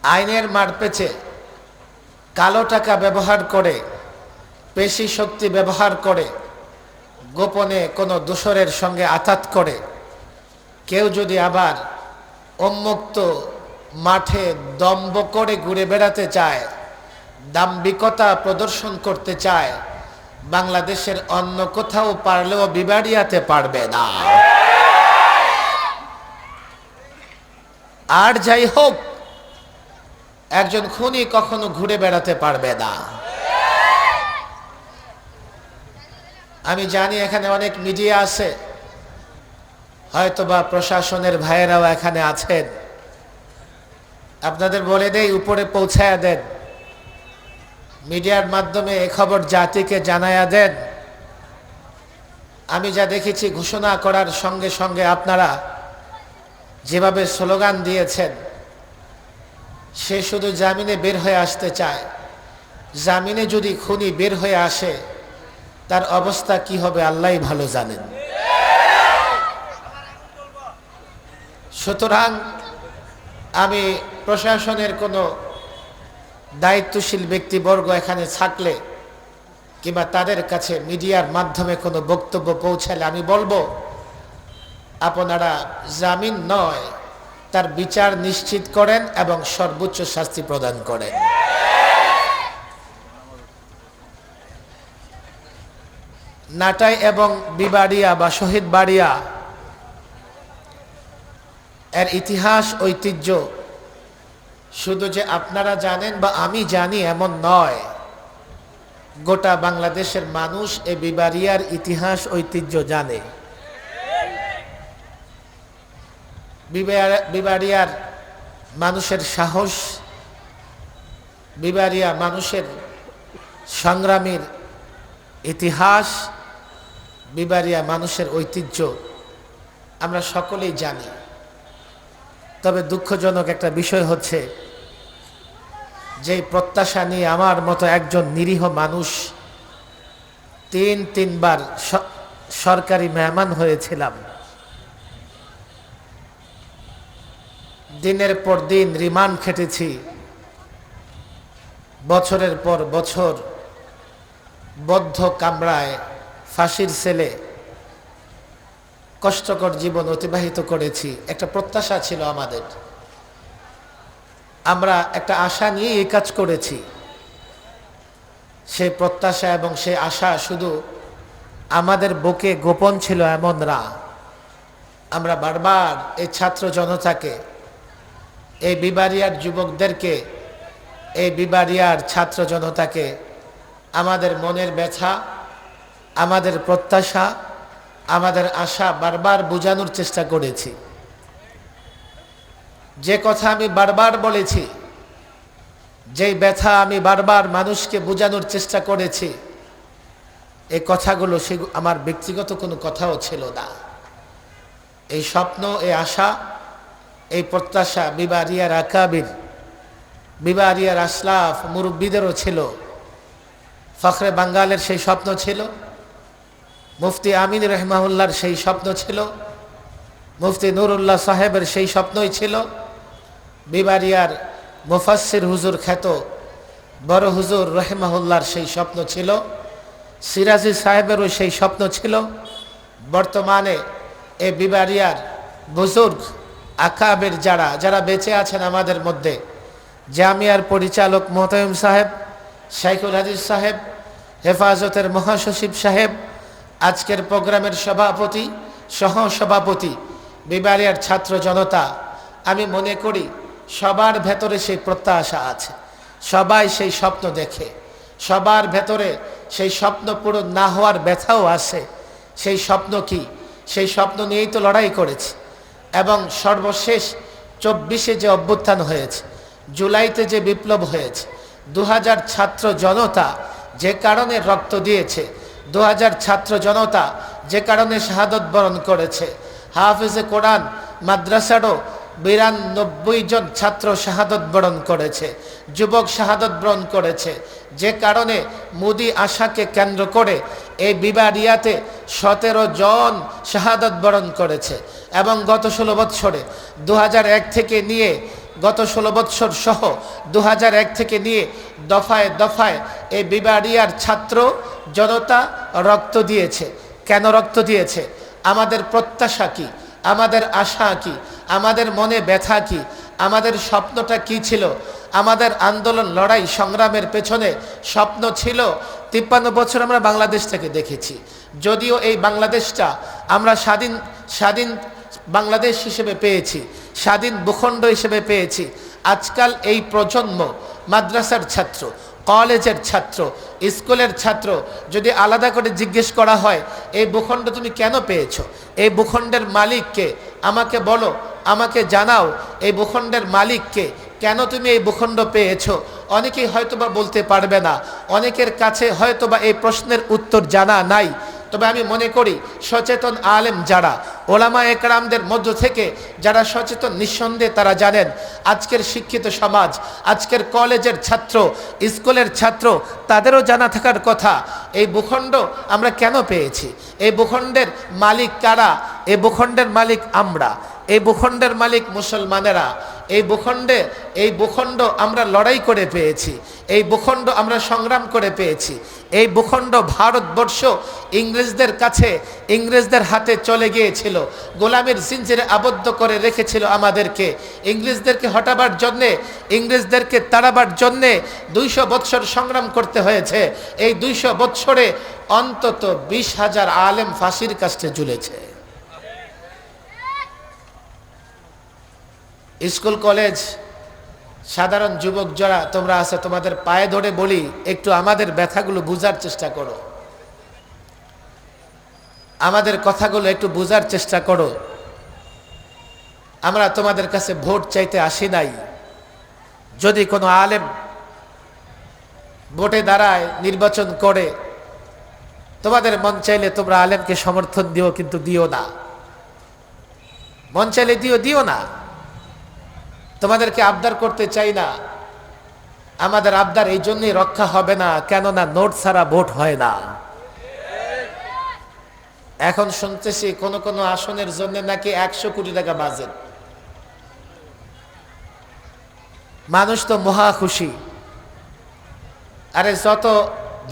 আইনের মারপেচে কালো টাকা ব্যবহার করে, পেশি শক্তি ব্যবহার করে, গোপনে কোনো দোসরের সঙ্গে আঘাত করে কেউ যদি আবার উন্মুক্ত মাঠে দম্ভ করে ঘুরে বেড়াতে চায়, দাম্ভিকতা প্রদর্শন করতে চায়, বাংলাদেশের অন্য কোথাও পারলেও বিবাড়িয়াতে পারবে না। আর যাই হোক, একজন খুনি কখনো ঘুরে বেড়াতে পারবে না। আমি জানি এখানে অনেক মিডিয়া আছে, হয়তোবা প্রশাসনের ভাইয়েরাও এখানে আছেন। আপনাদের বলে দেই, উপরে পৌঁছায়া দেন, মিডিয়ার মাধ্যমে এ খবর জাতিকে জানায়া দেন। আমি যা দেখেছি, ঘোষণা করার সঙ্গে সঙ্গে আপনারা যেভাবে স্লোগান দিয়েছেন, সে শুধু জামিনে বের হয়ে আসতে চায়। জামিনে যদি খুনি বের হয়ে আসে, তার অবস্থা কি হবে আল্লাহই ভালো জানেন। সুতরাং আমি প্রশাসনের কোনো দায়িত্বশীল ব্যক্তিবর্গ এখানে থাকলে কিংবা তাদের কাছে মিডিয়ার মাধ্যমে কোনো বক্তব্য পৌঁছালে আমি বলবো, আপনারা জামিন নয়, তার বিচার নিশ্চিত করেন এবং সর্বোচ্চ শাস্তি প্রদান করেন। নাটাই এবং বিবাড়িয়া বা শহীদ বাড়িয়া এর ইতিহাস ঐতিহ্য শুধু যে আপনারা জানেন বা আমি জানি এমন নয়, গোটা বাংলাদেশের মানুষ এই বিবাড়িয়ার ইতিহাস ঐতিহ্য জানে। বিবাড়িয়ার মানুষের সাহস, বিবাড়িয়া মানুষের সংগ্রামীর ইতিহাস, বিবাড়িয়া মানুষের ঐতিহ্য আমরা সকলেই জানি। তবে দুঃখজনক একটা বিষয় হচ্ছে, যে প্রত্যাশা নিয়ে আমার মতো একজন নিরীহ মানুষ তিনবার সরকারি মেহমান হয়েছিলাম, দিনের পর দিন রিমান্ড খেটেছি, বছরের পর বছর বদ্ধ কামরায় ফাঁসির সেলে কষ্টকর জীবন অতিবাহিত করেছি। একটা প্রত্যাশা ছিল আমাদের, আমরা একটা আশা নিয়ে এই কাজ করেছি। সেই প্রত্যাশা এবং সেই আশা শুধু আমাদের বুকে গোপন ছিল এমন না, আমরা বারবার এই ছাত্র জনতাকে, এই বিবাড়িয়ার যুবকদেরকে, এই বিবাড়িয়ার ছাত্র জনতাকে আমাদের মনের ব্যথা, আমাদের প্রত্যাশা, আমাদের আশা বারবার বোঝানোর চেষ্টা করেছি। যে কথা আমি বারবার বলেছি, যেই ব্যথা আমি বারবার মানুষকে বোঝানোর চেষ্টা করেছি, এই কথাগুলো আমার ব্যক্তিগত কোনো কথাও ছিল না। এই স্বপ্ন, এই আশা, এই প্রত্যাশা বিবাড়িয়ার আকাবির, বিবাড়িয়ার আসলাফ মুরব্বীদেরও ছিল। ফখরে বাঙ্গালের সেই স্বপ্ন ছিল, মুফতি আমিন রহমাহুল্লাহর সেই স্বপ্ন ছিল, মুফতি নুরুল্লাহ সাহেবের সেই স্বপ্নই ছিল, বিবাড়িয়ার মুফাসসির হুজুর খ্যাত বড় হুজুর রহমাহুল্লাহর সেই স্বপ্ন ছিল, সিরাজি সাহেবেরও সেই স্বপ্ন ছিল। বর্তমানে এই বিবাড়িয়ার বুজুর্গ আকাবের যারা বেঁচে আছেন আমাদের মধ্যে, জামিয়ার পরিচালক মোহতামিম সাহেব, শাইখুল হাদিস সাহেব, হেফাজতের মহাসচিব সাহেব, আজকের প্রোগ্রামের সভাপতি, সহ সভাপতি, বিবাড়িয়ার ছাত্র জনতা, আমি মনে করি সবার ভেতরে সেই প্রত্যাশা আছে, সবাই সেই স্বপ্ন দেখে, সবার ভেতরে সেই স্বপ্ন পূরণ না হওয়ার ব্যথাও আছে। সেই স্বপ্ন কি? সেই স্বপ্ন নিয়েই তো লড়াই করেছে। এবং সর্বশেষ 24-এ যে অভ্যুত্থান হয়েছে, জুলাইতে যে বিপ্লব হয়েছে, 2000 ছাত্র জনতা যে কারণে রক্ত দিয়েছে, 2000 ছাত্র জনতা যে কারণে শাহাদত বরণ করেছে, হাফেজে কোরআন মাদ্রাসারও 92 জন ছাত্র শাহাদত বরণ করেছে, যুবক শাহাদত বরণ করেছে, যে কারণে মুদি আশাকে কেন্দ্র করে এই বিবাড়িয়াতে 17 জন শাহাদত বরণ করেছে। এবং গত 16 বৎসরে 2001 থেকে নিয়ে গত 16 বৎসর সহ 2001 থেকে নিয়ে দফায় দফায় এই বিবাড়িয়ার ছাত্র জনতা রক্ত দিয়েছে। কেন রক্ত দিয়েছে? আমাদের প্রত্যাশা কি, আমাদের আশা কি, আমাদের মনে ব্যথা কি, আমাদের স্বপ্নটা কি ছিল? আমাদের আন্দোলন লড়াই সংগ্রামের পেছনে স্বপ্ন ছিল 53 বছর আমরা বাংলাদেশটাকে দেখেছি। যদিও এই বাংলাদেশটা আমরা স্বাধীন বাংলাদেশ হিসেবে পেয়েছি, স্বাধীন ভূখণ্ড হিসেবে পেয়েছি। আজকাল এই প্রজন্ম মাদ্রাসার ছাত্র, কলেজের ছাত্র, স্কুলের ছাত্র যদি আলাদা করে জিজ্ঞেস করা হয় এই ভূখণ্ড তুমি কেন পেয়েছো, এই ভূখণ্ডের মালিককে আমাকে বলো, আমাকে জানাও এই ভূখণ্ডের মালিককে, কেন তুমি এই ভূখণ্ড পেয়েছো, অনেকেই হয়তোবা বলতে পারবে না। অনেকের কাছে হয়তোবা এই প্রশ্নের উত্তর জানা নাই। তবে আমি মনে করি সচেতন আলেম যারা, ওলামা একরামদের মধ্য থেকে যারা সচেতন, নিঃসন্দেহে তারা জানেন আজকের শিক্ষিত সমাজ, আজকের কলেজের ছাত্র, স্কুলের ছাত্র, তাদেরও জানা থাকার কথা এই ভূখণ্ড আমরা কেন পেয়েছি, এই ভূখণ্ডের মালিক কারা। এই ভূখণ্ডের মালিক আমরা, এই ভূখণ্ডের মালিক মুসলমানেরা। এই ভূখণ্ড আমরা লড়াই করে পেয়েছি, এই ভূখণ্ড আমরা সংগ্রাম করে পেয়েছি। এই ভূখণ্ড ভারতবর্ষ ইংরেজদের কাছে, ইংরেজদের হাতে চলে গিয়েছিল, গোলামের জিঞ্জিরে আবদ্ধ করে রেখেছিল আমাদেরকে। ইংরেজদেরকে হটাবার জন্যে, ইংরেজদেরকে তাড়াবার জন্যে 200 বৎসর সংগ্রাম করতে হয়েছে। এই 200 বৎসরে অন্তত 20,000 আলেম ফাঁসির কাস্টে ঝুলেছে। স্কুল কলেজ সাধারণ যুবক যারা তোমরা আছে, তোমাদের পায়ে ধরে বলি একটু আমাদের ব্যথাগুলো বুঝার চেষ্টা করো, আমাদের কথাগুলো একটু বুঝার চেষ্টা করো। আমরা তোমাদের কাছে ভোট চাইতে আসি নাই। যদি কোনো আলেম ভোটে দাঁড়ায়, নির্বাচন করে, তোমাদের মন চাইলে তোমরা আলেমকে সমর্থন দিও, কিন্তু দিও না। মন চাইলে দিও না। তোমাদেরকে আবদার করতে চাই না। আমাদের আবদার এই জন্যই রক্ষা হবে না, কেননা নোট ছাড়া ভোট হয় না। এখন শুনতেছি কোন কোন আসনের জন্য নাকি 100 কোটি টাকা বাজেট। মানুষ তো মহা খুশি। আরে যত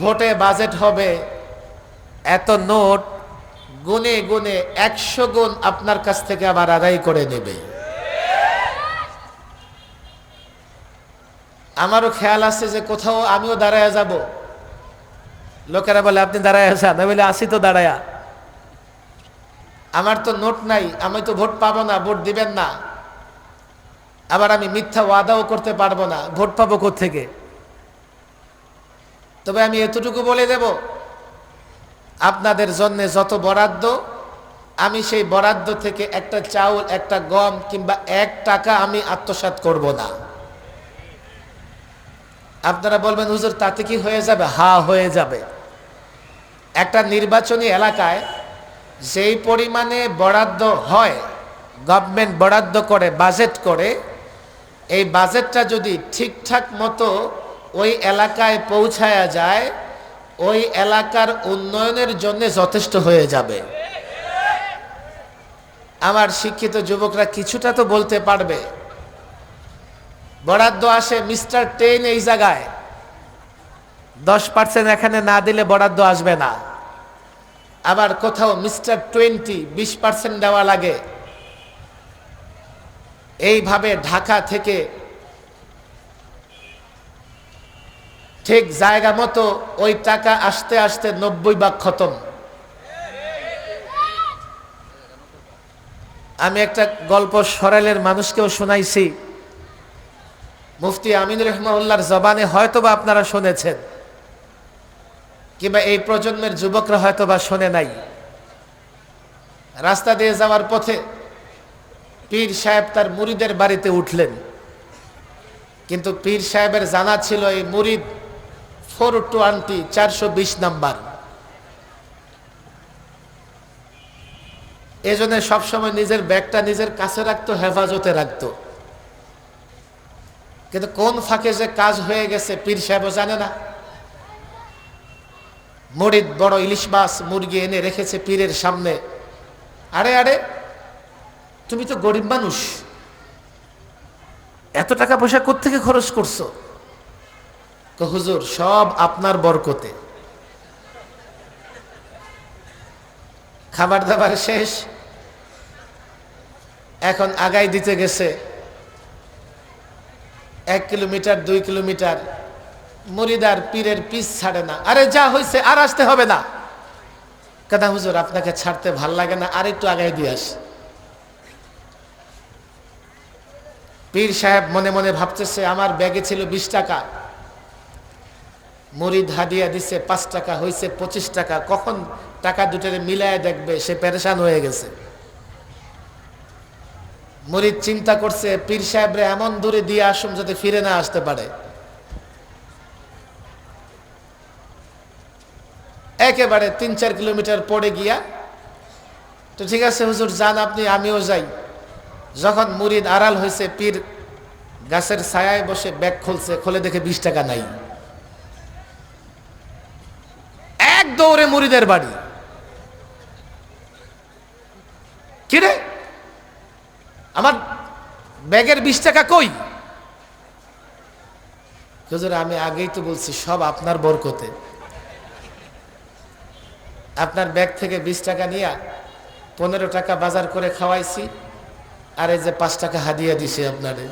ভোটে বাজেট হবে এত নোট গুনে গুনে 100 গুণ আপনার কাছ থেকে আবার আদায় করে নেবে। আমারও খেয়াল আছে যে কোথাও আমিও দাঁড়ায়া যাব। লোকেরা বলে আপনি দাঁড়ায় আছেন, আমি বলে আসি তো দাঁড়ায়া। আমার তো নোট নাই, আমি তো ভোট পাবো না, ভোট দিবেন না। আবার আমি মিথ্যা ওয়াদাও করতে পারবো না, ভোট পাবো কোত্থেকে? তবে আমি এতটুকু বলে দেব, আপনাদের জন্য যত বরাদ্দ, আমি সেই বরাদ্দ থেকে একটা চাউল, একটা গম কিংবা 1 টাকা আমি আত্মসাৎ করব না। আপনারা বলবেন হুজুর তাতে কি হয়ে যাবে? হ্যাঁ, হয়ে যাবে। একটা নির্বাচনী এলাকায় যেই পরিমাণে বরাদ্দ হয়, গভর্নমেন্ট বরাদ্দ করে, বাজেট করে, এই বাজেটটা যদি ঠিকঠাক মতো ওই এলাকায় পৌঁছায়া যায়, ওই এলাকার উন্নয়নের জন্য যথেষ্ট হয়ে যাবে। আমার শিক্ষিত যুবকরা কিছুটা তো বলতে পারবে। বরাদ্দ আসে মিস্টার 10 এই জায়গায়, 10% এখানে না দিলে বরাদ্দ আসবে না। আবার কোথাও মিস্টার 20, 20% দেওয়া লাগে। এইভাবে ঢাকা থেকে ঠিক জায়গা মতো ওই টাকা আসতে আসতে 90 ভাগ খতম। আমি একটা গল্প সরাইলের মানুষকেও শোনাইছি, মুফতি আমিনুর রহমাউল্লাহর জবানে, হয়তোবা আপনারা শুনেছেন কিংবা এই প্রজন্মের যুবকরা হয়তোবা শোনে নাই। রাস্তা দিয়ে যাওয়ার পথে পীর সাহেব তার মুরিদের বাড়িতে উঠলেন, কিন্তু পীর সাহেবের জানা ছিল এই মুরিদ 420, 420 নাম্বার। এজন্য সবসময় নিজের ব্যাগটা নিজের কাছে রাখতো, হেফাজতে রাখতো। কিন্তু কোন ফাঁকে যে কাজ হয়ে গেছে পীর সাহেবও জানে না। মুরিদ বড় ইলিশ মাছ মুরগি এনে রেখেছে পীরের সামনে। আরে আরে, তুমি তো গরিব মানুষ, এত টাকা পয়সা কোত্থেকে খরচ করছো? তো হুজুর সব আপনার বরকতে। খাবার দাবার শেষ, এখন আগাই দিতে গেছে 1 কিলোমিটার 2 কিলোমিটার, মুরিদার পীরের পিছ ছাড়ে না। আরে যা হয়েছে আর আসতে হবে না। কেন হুজুর আপনাকে ছাড়তে ভাল লাগে না, আর একটু আগাই দিয়ে আসি। পীর সাহেব মনে মনে ভাবতেছে আমার ব্যাগে ছিল 20 টাকা, মুরিদ হাদিয়া দিছে 5 টাকা, হয়েছে 25 টাকা। কখন টাকা দুটোরে মিলায় দেখবে, সে পেরেশান হয়ে গেছে। মুরিদ চিন্তা করছে পীর সাহেবরে এমন দূরে দিয়ে আসুম যাতে ফিরে না আসতে পারে। একেবারে 3-4 কিলোমিটার পড়ে গিয়া, তো ঠিক আছে হুজুর যান আপনি, আমিও যাই। যখন মুরিদ আড়াল হয়েছে, পীর গাছের ছায়ায় বসে ব্যাগ খুলছে, খুলে দেখে 20 টাকা নাই। এক দৌড়ে মুরিদের বাড়ি। কিরে আমার ব্যাগের 20 টাকা কই? হুজুর আমি আগেই তো বলছি সব আপনার বরকতে। আপনার ব্যাগ থেকে 20 টাকা নিয়ে 15 টাকা বাজার করে খাওয়াইছি, আর এই যে 5 টাকা হাদিয়া দিছে আপনারে।